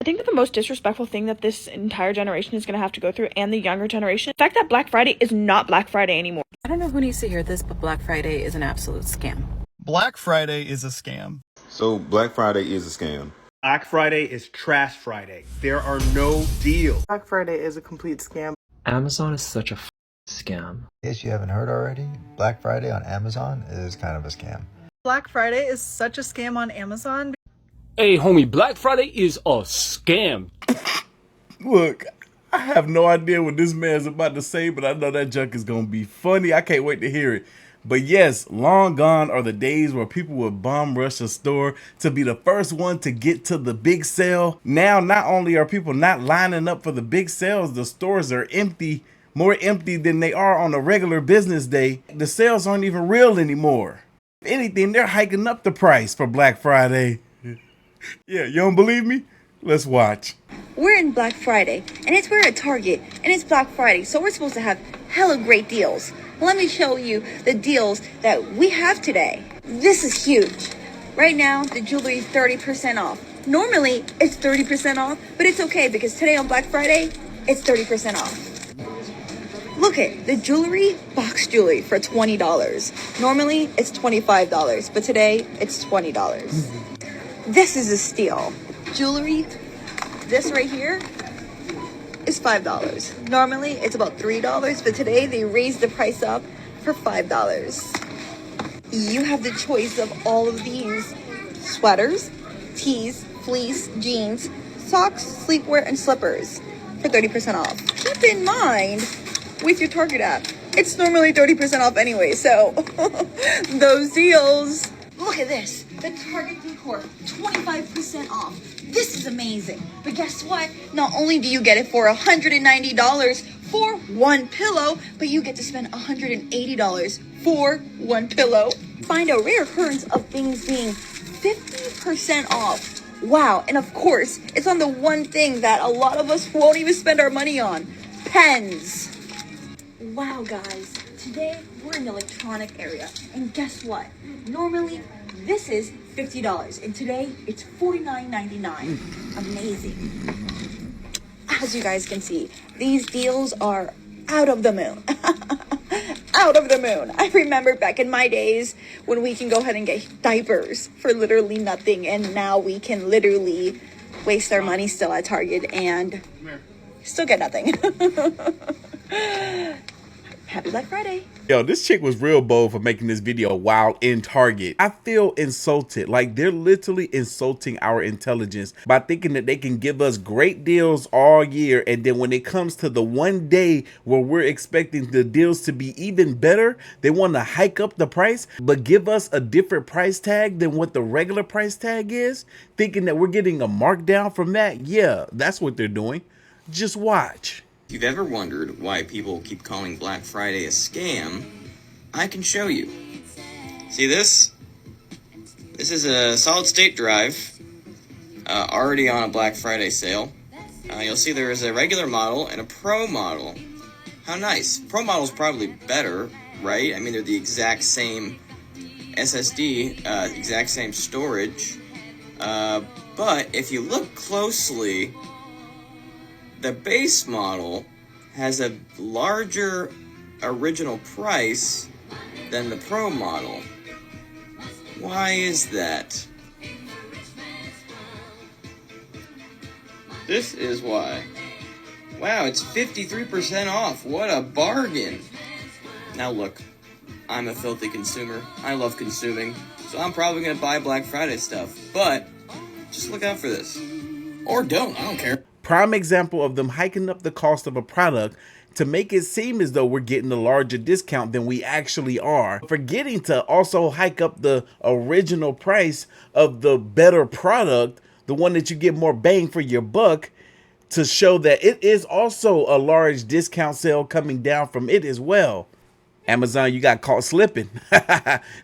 I think that the most disrespectful thing that this entire generation is going to have to go through, and the younger generation, the fact that Black Friday is not Black Friday anymore. I don't know who needs to hear this, but Black Friday is an absolute scam. Black Friday is a scam. So Black Friday is a scam. Black Friday is Trash Friday. There are no deals. Black Friday is a complete scam. Amazon is such a scam. In case you haven't heard already, Black Friday on Amazon is kind of a scam. Black Friday is such a scam on Amazon. Hey, homie, Black Friday is a scam. Look, I have no idea what this man's about to say, but I know that junk is going to be funny. I can't wait to hear it. But yes, long gone are the days where people would bomb rush a store to be the first one to get to the big sale. Now, not only are people not lining up for the big sales, the stores are empty, more empty than they are on a regular business day. The sales aren't even real anymore. If anything, they're hiking up the price for Black Friday. Yeah, you don't believe me? Let's watch. We're in Black Friday, and we're at Target, and it's Black Friday, so we're supposed to have hella great deals. Let me show you the deals that we have today. This is huge. Right now, the jewelry is 30% off. Normally, it's 30% off, but it's okay because today on Black Friday, it's 30% off. Look at the jewelry, box jewelry for $20. Normally, it's $25, but today, it's $20. This is a steal. Jewelry, this right here, is $5. Normally, it's about $3, but today they raised the price up for $5. You have the choice of all of these sweaters, tees, fleece, jeans, socks, sleepwear, and slippers for 30% off. Keep in mind, with your Target app, it's normally 30% off anyway, so those deals. Look at this, the Target decor, 25% off. This is amazing. But guess what? Not only do you get it for $190 for one pillow, but you get to spend $180 for one pillow. Find a rare occurrence of things being 50% off. Wow, and of course, it's on the one thing that a lot of us won't even spend our money on, pens. Wow, guys, today we're in the electronic area, and guess what? Normally, this is $50, and today it's $49.99. Amazing. As you guys can see, these deals are out of the moon. Out of the moon. I remember back in my days when we can go ahead and get diapers for literally nothing, and now we can literally waste our money still at Target and still get nothing. Happy Black Friday. Yo, this chick was real bold for making this video while in Target. I feel insulted. Like, they're literally insulting our intelligence by thinking that they can give us great deals all year, and then when it comes to the one day where we're expecting the deals to be even better, they want to hike up the price but give us a different price tag than what the regular price tag is, thinking that we're getting a markdown from that. Yeah, that's what they're doing. Just watch. If you've ever wondered why people keep calling Black Friday a scam, I can show you. See this? This is a solid state drive, already on a Black Friday sale. You'll see there is a regular model and a Pro model. How nice. Pro model is probably better, right? I mean, they're the exact same SSD, exact same storage. But if you look closely, the base model has a larger original price than the Pro model. Why is that? This is why. Wow, it's 53% off. What a bargain. Now look, I'm a filthy consumer. I love consuming, so I'm probably going to buy Black Friday stuff. But just look out for this. Or don't, I don't care. Prime example of them hiking up the cost of a product to make it seem as though we're getting a larger discount than we actually are, forgetting to also hike up the original price of the better product, the one that you get more bang for your buck, to show that it is also a large discount sale coming down from it as well. Amazon, you got caught slipping.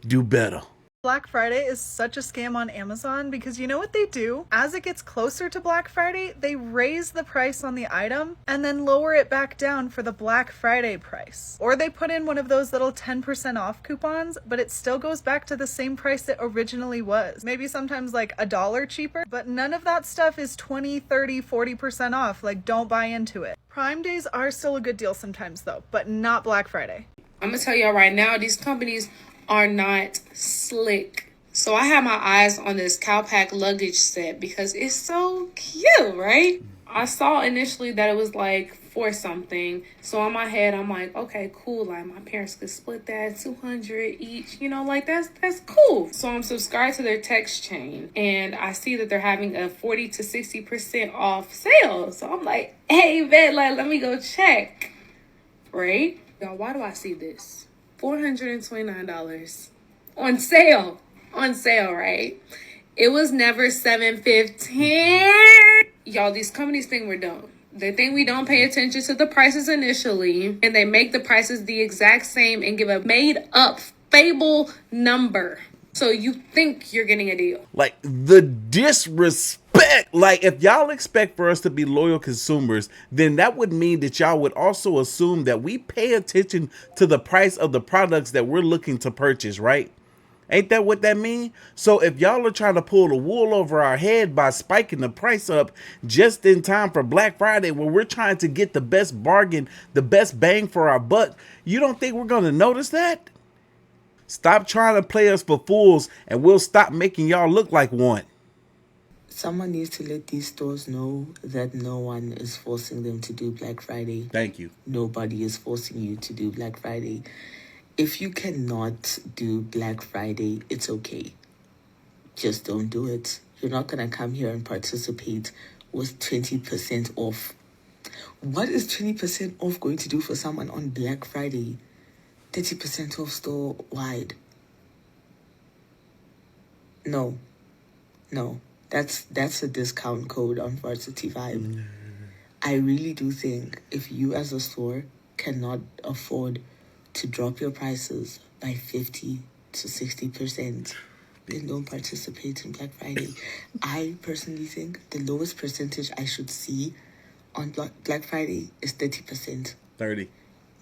Do better. Black Friday is such a scam on Amazon because you know what they do? As it gets closer to Black Friday, they raise the price on the item and then lower it back down for the Black Friday price. Or they put in one of those little 10% off coupons, but it still goes back to the same price it originally was. Maybe sometimes like $1 cheaper, but none of that stuff is 20, 30, 40% off. Like, don't buy into it. Prime days are still a good deal sometimes though, but not Black Friday. I'm gonna tell y'all right now, these companies are not slick. So I have my eyes on this Cowpack luggage set because it's so cute, right? I saw initially that it was like for something. So in my head, I'm like, okay, cool. Like my parents could split that 200 each, you know, like that's cool. So I'm subscribed to their text chain and I see that they're having a 40 to 60% off sale. So I'm like, hey, man, like, let me go check, right? Y'all, why do I see this? $429 on sale, right? It was never $715. Y'all, these companies think we're dumb. They think we don't pay attention to the prices initially, and they make the prices the exact same and give a made up fable number. So you think you're getting a deal. Like the disrespect. Like if y'all expect for us to be loyal consumers, then that would mean that y'all would also assume that we pay attention to the price of the products that we're looking to purchase, right? Ain't that what that means? So if y'all are trying to pull the wool over our head by spiking the price up just in time for Black Friday, when we're trying to get the best bargain, the best bang for our buck, you don't think we're going to notice that? Stop trying to play us for fools and we'll stop making y'all look like one. Someone needs to let these stores know that no one is forcing them to do Black Friday. Thank you. Nobody is forcing you to do Black Friday. If you cannot do Black Friday, it's okay. Just don't do it. You're not going to come here and participate with 20% off. What is 20% off going to do for someone on Black Friday? 30% off store wide. No. That's a discount code on Varsity Vibe. I really do think if you as a store cannot afford to drop your prices by 50 to 60%, then don't participate in Black Friday. I personally think the lowest percentage I should see on Black Friday is 30%. 30.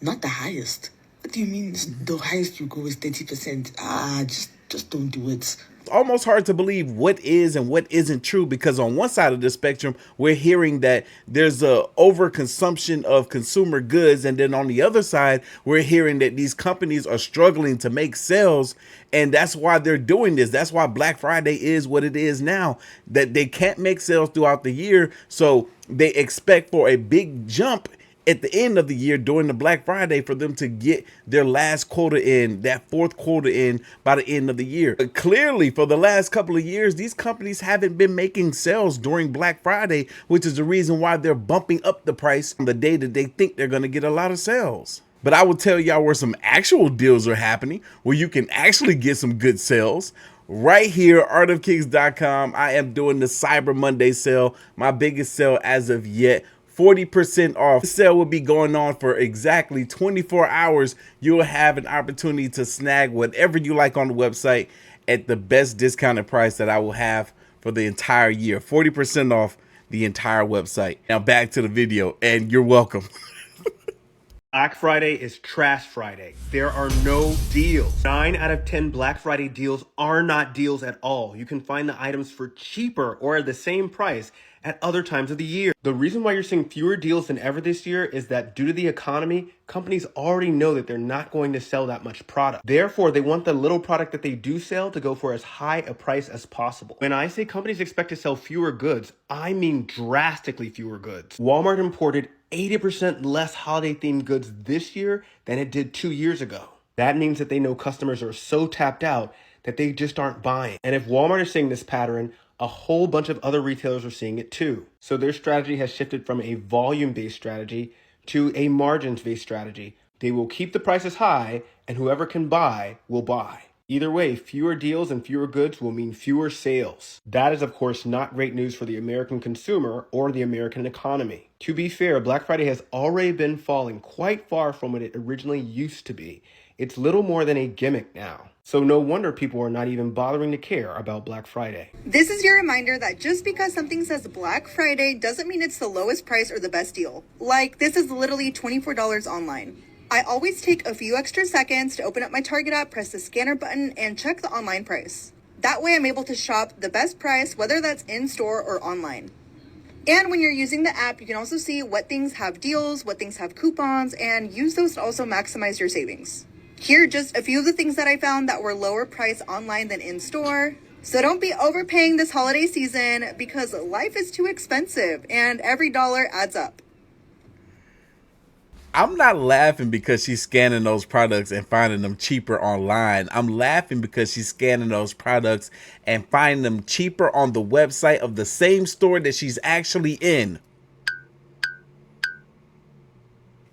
Not the highest. What do you mean the highest you go is 30%? Just don't do it. It's almost hard to believe what is and what isn't true, because on one side of the spectrum, we're hearing that there's a overconsumption of consumer goods. And then on the other side, we're hearing that these companies are struggling to make sales. And that's why they're doing this. That's why Black Friday is what it is now, that they can't make sales throughout the year. So they expect for a big jump at the end of the year during the Black Friday for them to get their last quota in, that fourth quota in by the end of the year. But clearly for the last couple of years, these companies haven't been making sales during Black Friday, which is the reason why they're bumping up the price on the day that they think they're going to get a lot of sales. But I will tell y'all where some actual deals are happening, where you can actually get some good sales. Right here, Artofkickz.com. I am doing the Cyber Monday sale, my biggest sale as of yet. 40% off. This sale will be going on for exactly 24 hours. You'll have an opportunity to snag whatever you like on the website at the best discounted price that I will have for the entire year. 40% off the entire website. Now back to the video, and you're welcome. Black Friday is Trash Friday. There are no deals. 9 out of 10 Black Friday deals are not deals at all. You can find the items for cheaper or at the same price at other times of the year. The reason why you're seeing fewer deals than ever this year is that due to the economy, companies already know that they're not going to sell that much product. Therefore, they want the little product that they do sell to go for as high a price as possible. When I say companies expect to sell fewer goods, I mean drastically fewer goods. Walmart imported 80% less holiday themed goods this year than it did 2 years ago. That means that they know customers are so tapped out that they just aren't buying. And if Walmart is seeing this pattern, a whole bunch of other retailers are seeing it too. So their strategy has shifted from a volume-based strategy to a margins-based strategy. They will keep the prices high, and whoever can buy will buy. Either way, fewer deals and fewer goods will mean fewer sales. That is, of course, not great news for the American consumer or the American economy. To be fair, Black Friday has already been falling quite far from what it originally used to be. It's little more than a gimmick now. So no wonder people are not even bothering to care about Black Friday. This is your reminder that just because something says Black Friday doesn't mean it's the lowest price or the best deal. Like, this is literally $24 online. I always take a few extra seconds to open up my Target app, press the scanner button, and check the online price. That way I'm able to shop the best price, whether that's in-store or online. And when you're using the app, you can also see what things have deals, what things have coupons, and use those to also maximize your savings. Here are just a few of the things that I found that were lower price online than in store. So don't be overpaying this holiday season because life is too expensive and every dollar adds up. I'm not laughing because she's scanning those products and finding them cheaper online. I'm laughing because she's scanning those products and finding them cheaper on the website of the same store that she's actually in.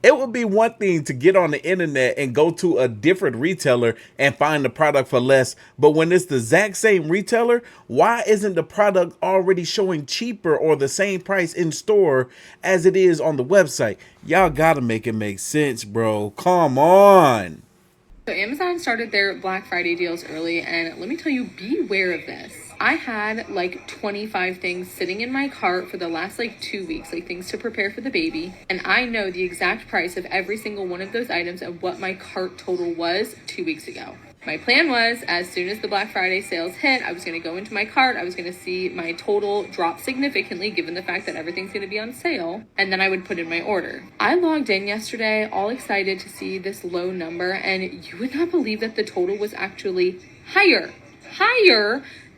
It would be one thing to get on the internet and go to a different retailer and find the product for less, but when it's the exact same retailer, why isn't the product already showing cheaper or the same price in store as it is on the website? Y'all gotta make it make sense, bro. Come on. So Amazon started their Black Friday deals early, and let me tell you, beware of this. I had like 25 things sitting in my cart for the last like 2 weeks, like things to prepare for the baby. And I know the exact price of every single one of those items and what my cart total was 2 weeks ago. My plan was, as soon as the Black Friday sales hit, I was going to go into my cart. I was going to see my total drop significantly, given the fact that everything's going to be on sale. And then I would put in my order. I logged in yesterday, all excited to see this low number. And you would not believe that the total was actually higher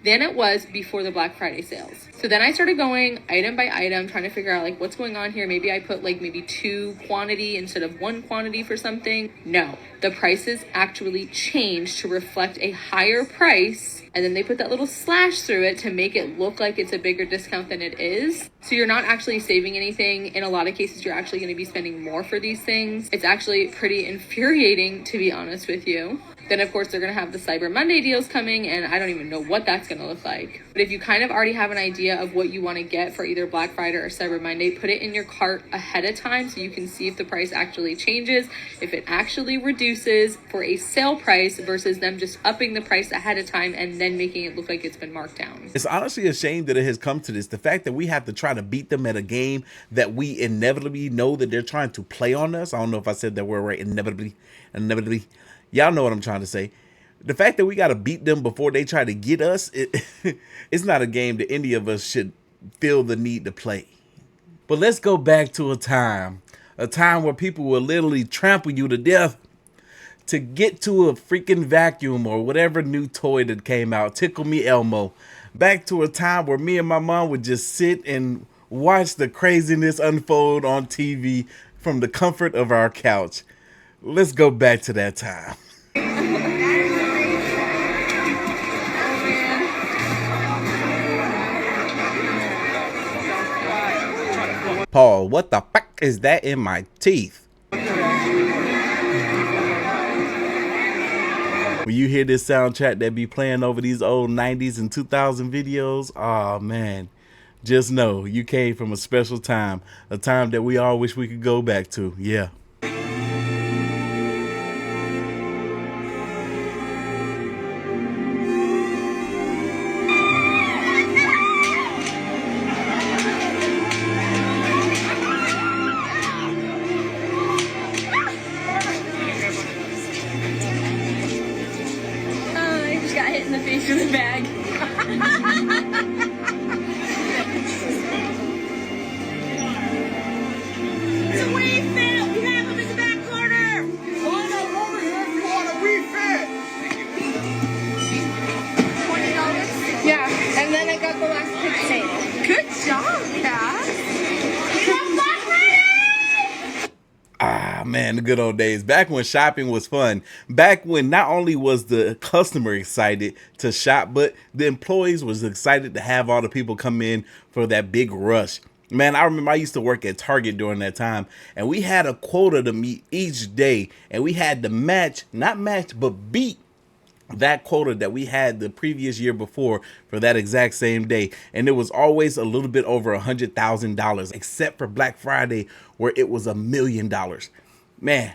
than it was before the Black Friday sales. So then I started going item by item, trying to figure out like what's going on here. Maybe I put like maybe 2 quantity instead of 1 quantity for something. No, the prices actually changed to reflect a higher price. And then they put that little slash through it to make it look like it's a bigger discount than it is. So you're not actually saving anything. In a lot of cases, you're actually going to be spending more for these things. It's actually pretty infuriating, to be honest with you. Then, of course, they're going to have the Cyber Monday deals coming, and I don't even know what that's going to look like. But if you kind of already have an idea of what you want to get for either Black Friday or Cyber Monday, put it in your cart ahead of time so you can see if the price actually changes, if it actually reduces for a sale price versus them just upping the price ahead of time and then making it look like it's been marked down. It's honestly a shame that it has come to this. The fact that we have to try to beat them at a game that we inevitably know that they're trying to play on us. I don't know if I said that word right. Inevitably. Y'all know what I'm trying to say. The fact that we got to beat them before they try to get us, it's not a game that any of us should feel the need to play. But let's go back to a time where people will literally trample you to death to get to a freaking vacuum or whatever new toy that came out. Tickle Me Elmo. Back to a time where me and my mom would just sit and watch the craziness unfold on TV from the comfort of our couch. Let's go back to that time. Paul, what the fuck is that in my teeth? When you hear this soundtrack that be playing over these old 90s and 2000 videos, oh man, just know you came from a special time, a time that we all wish we could go back to. Yeah. Got hit in the face with a bag. It's a wee fit. We have him in the back corner. Line up over here if you want a wee fit. $20? Yeah, and then I got the last pick sale. Good job, Cass. Ah, man, the good old days. Back when shopping was fun. Back when not only was the customer excited to shop, but the employees was excited to have all the people come in for that big rush. Man, I remember I used to work at Target during that time, and we had a quota to meet each day, and we had to not match, but beat that quota that we had the previous year before for that exact same day. And it was always a little bit over $100,000, except for Black Friday where it was $1 million. Man,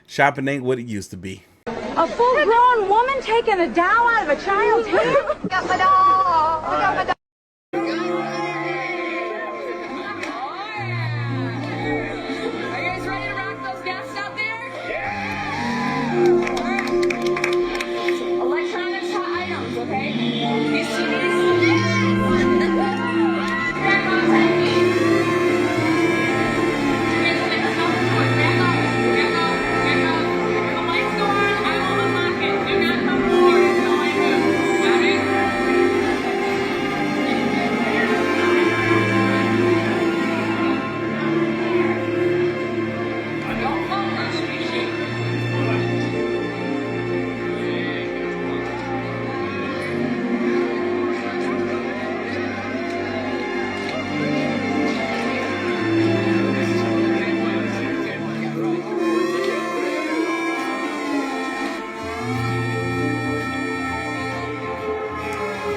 Shopping ain't what it used to be. A full-grown woman taking a doll out of a child's hand? I got my doll. I got my doll.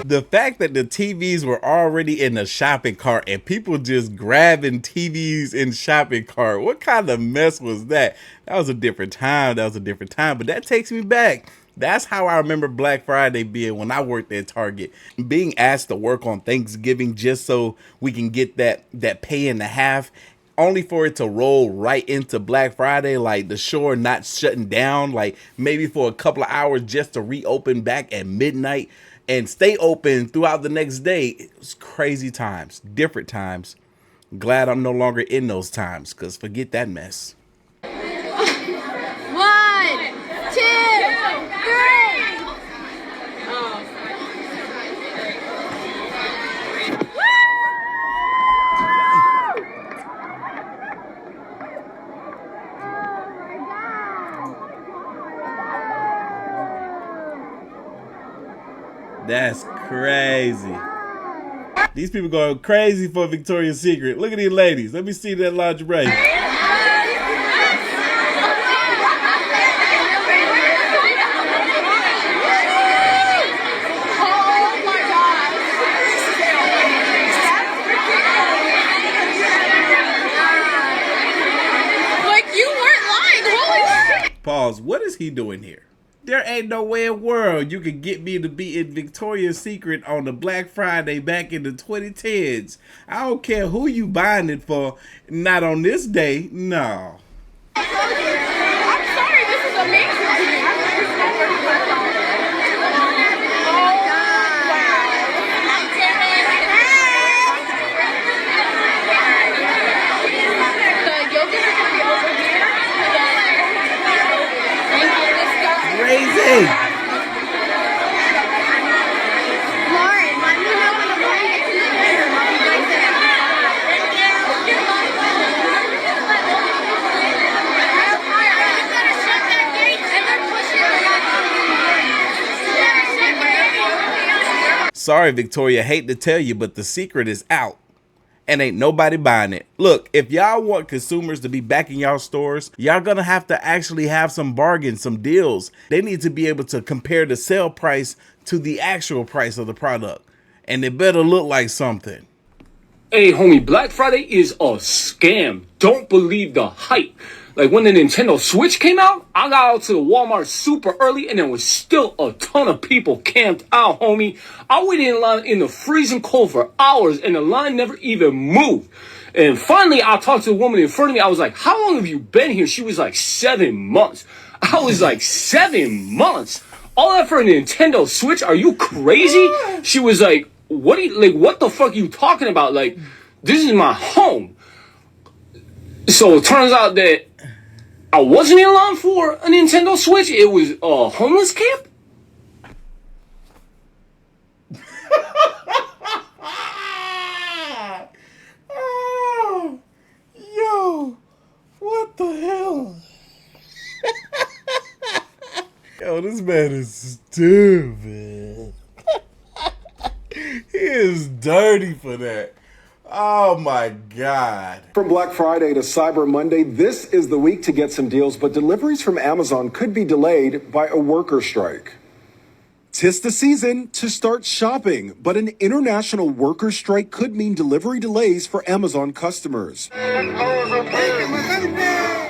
The fact that the TVs were already in the shopping cart and people just grabbing TVs in shopping cart. What kind of mess was that? That was a different time. But that takes me back. That's how I remember Black Friday being when I worked at Target. Being asked to work on Thanksgiving just so we can get that pay and a half, only for it to roll right into Black Friday, like the store not shutting down, like maybe for a couple of hours just to reopen back at midnight and stay open throughout the next day. It was crazy times, different times. Glad I'm no longer in those times, because forget that mess. 1, 2, 3. That's crazy. These people going crazy for Victoria's Secret. Look at these ladies. Let me see that lingerie. Like, you weren't lying. Holy shit. Pause. What is he doing here? There ain't no way in the world you could get me to be in Victoria's Secret on the Black Friday back in the 2010s. I don't care who you buying it for. Not on this day. No. I'm sorry, this is amazing to me. Crazy. Sorry, Victoria, hate to tell you, but the secret is out. And ain't nobody buying it. Look, if y'all want consumers to be back in y'all stores, y'all gonna have to actually have some bargains, some deals. They need to be able to compare the sale price to the actual price of the product. And it better look like something. Hey, homie, Black Friday is a scam. Don't believe the hype. Like when the Nintendo Switch came out, I got out to the Walmart super early and there was still a ton of people camped out, homie. I waited in line in the freezing cold for hours and the line never even moved. And finally, I talked to a woman in front of me. I was like, how long have you been here? She was like, 7 months. I was like, 7 months? All that for a Nintendo Switch? Are you crazy? She was like, what the fuck are you talking about? Like, this is my home. So it turns out that I wasn't in line for a Nintendo Switch. It was a homeless camp. Oh, yo, what the hell? Yo, this man is stupid. He is dirty for that. Oh my God. From Black Friday to Cyber Monday, this is the week to get some deals, but deliveries from Amazon could be delayed by a worker strike. 'Tis the season to start shopping, but an international worker strike could mean delivery delays for Amazon customers.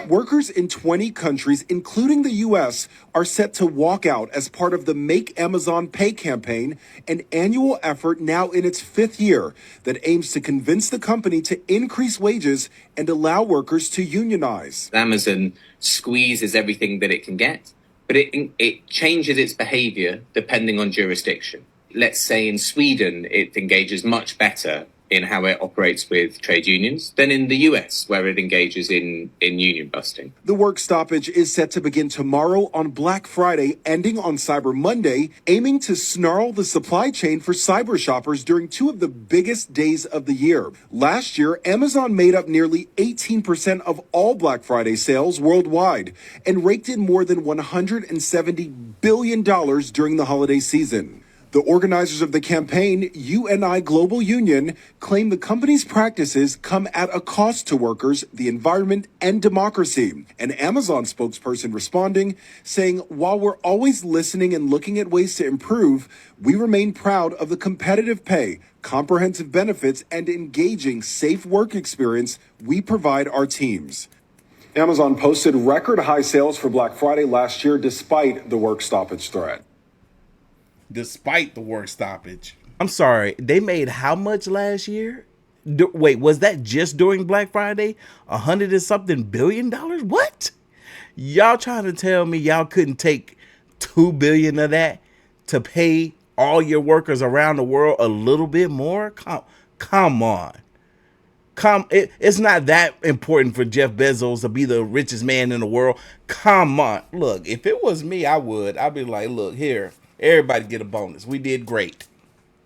Workers in 20 countries, including the U.S., are set to walk out as part of the Make Amazon Pay campaign, an annual effort now in its 5th year that aims to convince the company to increase wages and allow workers to unionize. Amazon squeezes everything that it can get, but it changes its behavior depending on jurisdiction. Let's say in Sweden, it engages much better in how it operates with trade unions than in the US, where it engages in union busting. The work stoppage is set to begin tomorrow on Black Friday, ending on Cyber Monday, aiming to snarl the supply chain for cyber shoppers during 2 of the biggest days of the year. Last year, Amazon made up nearly 18% of all Black Friday sales worldwide and raked in more than $170 billion during the holiday season. The organizers of the campaign, UNI Global Union, claim the company's practices come at a cost to workers, the environment, and democracy. An Amazon spokesperson responding, saying, "While we're always listening and looking at ways to improve, we remain proud of the competitive pay, comprehensive benefits, and engaging, safe work experience we provide our teams." Amazon posted record high sales for Black Friday last year despite the work stoppage threat. Despite the work stoppage. I'm sorry, they made how much last year? Wait, was that just during Black Friday? $100 and something billion? What? Y'all trying to tell me y'all couldn't take $2 billion of that to pay all your workers around the world a little bit more? Come on. It's not that important for Jeff Bezos to be the richest man in the world. Come on. Look, if it was me, I'd be like, look, here. Everybody get a bonus. We did great.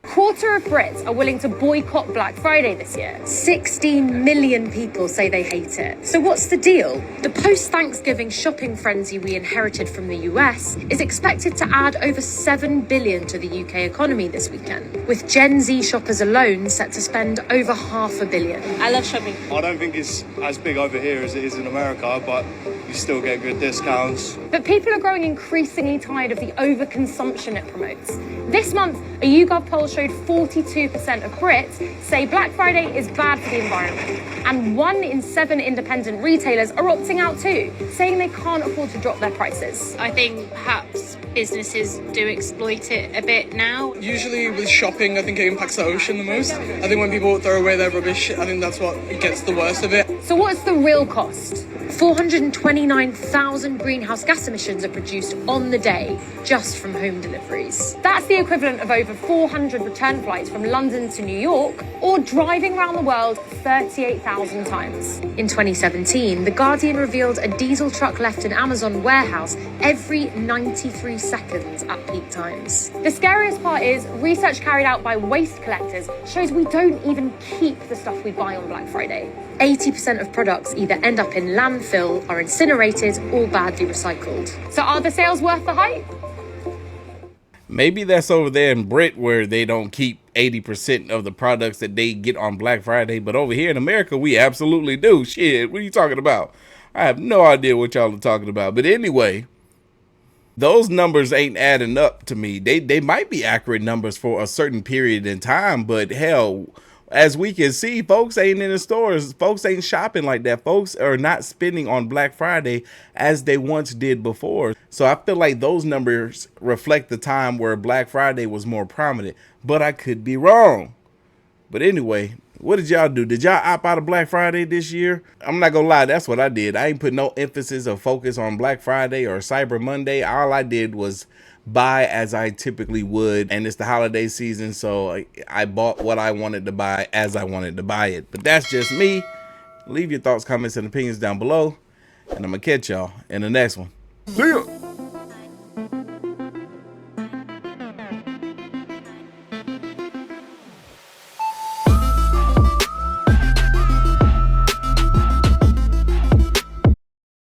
Quarter of Brits are willing to boycott Black Friday this year. 16 million people say they hate it. So what's the deal? The post-Thanksgiving shopping frenzy we inherited from the US is expected to add over 7 billion to the UK economy this weekend, with Gen Z shoppers alone set to spend over $500 million. I love shopping. I don't think it's as big over here as it is in America, but you still get good discounts. But people are growing increasingly tired of the overconsumption it promotes. This month, a YouGov poll showed 42% of Brits say Black Friday is bad for the environment. And 1 in 7 independent retailers are opting out too, saying they can't afford to drop their prices. I think perhaps businesses do exploit it a bit now. Usually with shopping, I think it impacts the ocean the most. I think when people throw away their rubbish, I think that's what gets the worst of it. So what's the real cost? 429,000 greenhouse gas emissions are produced on the day just from home deliveries. That's the equivalent of over 400 return flights from London to New York, or driving around the world 38,000 times. In 2017, The Guardian revealed a diesel truck left an Amazon warehouse every 93 seconds at peak times. The scariest part is research carried out by waste collectors shows we don't even keep the stuff we buy on Black Friday. 80% of products either end up in landfill, are incinerated, or badly recycled. So are the sales worth the hype? Maybe that's over there in Brit where they don't keep 80% of the products that they get on Black Friday. But over here in America, we absolutely do. Shit, what are you talking about? I have no idea what y'all are talking about. But anyway, those numbers ain't adding up to me. They might be accurate numbers for a certain period in time, but hell, as we can see, folks ain't in the stores. Folks ain't shopping like that. Folks are not spending on Black Friday as they once did before. So I feel like those numbers reflect the time where Black Friday was more prominent, but I could be wrong. But anyway, what did y'all do? Did y'all opt out of Black Friday this year? I'm not gonna lie, that's what I did. I ain't put no emphasis or focus on Black Friday or Cyber Monday. All I did was buy as I typically would, and it's the holiday season, so I bought what I wanted to buy as I wanted to buy it. But that's just me. Leave your thoughts, comments, and opinions down below, and I'm gonna catch y'all in the next one. See ya.